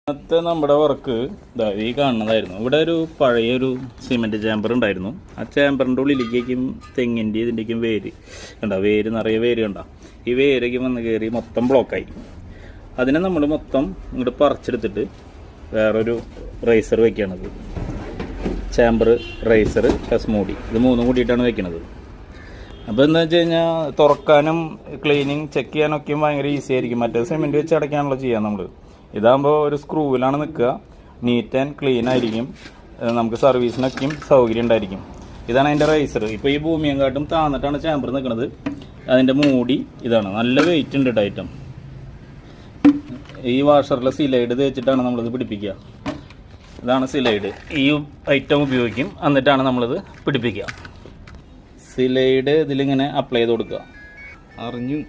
ഇന്നത്തെ നമ്മുടെ വർക്ക് ഈ കാണുന്നതായിരുന്നു. ഇവിടെ ഒരു പഴയൊരു സിമെൻറ്റ് ചേമ്പർ ഉണ്ടായിരുന്നു. ആ ചേമ്പറിൻ്റെ ഉള്ളിലേക്കും തെങ്ങിൻ്റെ ഇതിൻ്റെക്കും വേര് കണ്ട, വേര് നിറയെ വേര് കണ്ട. ഈ വേരേക്ക് വന്ന് കയറി മൊത്തം ബ്ലോക്കായി. അതിനെ നമ്മൾ മൊത്തം ഇങ്ങോട്ട് പറിച്ചെടുത്തിട്ട് വേറൊരു റേസർ വയ്ക്കുകയാണത്. ചേമ്പർ, റേസർ പ്ലസ് മൂടി, ഇത് മൂന്നും കൂടിയിട്ടാണ് വെക്കുന്നത്. അപ്പോൾ എന്താ വെച്ച് കഴിഞ്ഞാൽ തുറക്കാനും ക്ലീനിങ് ചെക്ക് ചെയ്യാനൊക്കെയും ഭയങ്കര ഈസി ആയിരിക്കും. മറ്റേ സിമെൻറ്റ് വെച്ച് അടയ്ക്കാണല്ലോ ചെയ്യാം നമ്മൾ. ഇതാകുമ്പോൾ ഒരു സ്ക്രൂവിലാണ് നിൽക്കുക, നീറ്റ് ആൻഡ് ക്ലീൻ ആയിരിക്കും, നമുക്ക് സർവീസിനൊക്കെയും സൗകര്യം ഉണ്ടായിരിക്കും. ഇതാണ് അതിൻ്റെ റൈസർ. ഇപ്പോൾ ഈ ഭൂമിയെക്കാട്ടും താന്നിട്ടാണ് ചേമ്പർ നിൽക്കുന്നത്. അതിൻ്റെ മൂടി ഇതാണ്. നല്ല വെയിറ്റ് ഉണ്ട് ഐറ്റം. ഈ വാഷറിലെ സിലൈഡ് തേച്ചിട്ടാണ് നമ്മളിത് പിടിപ്പിക്കുക. ഇതാണ് സിലൈഡ്. ഈ ഐറ്റം ഉപയോഗിക്കും, എന്നിട്ടാണ് നമ്മളിത് പിടിപ്പിക്കുക. സിലൈഡ് ഇതിലിങ്ങനെ അപ്ലൈ ചെയ്ത് കൊടുക്കുക. അറിഞ്ഞു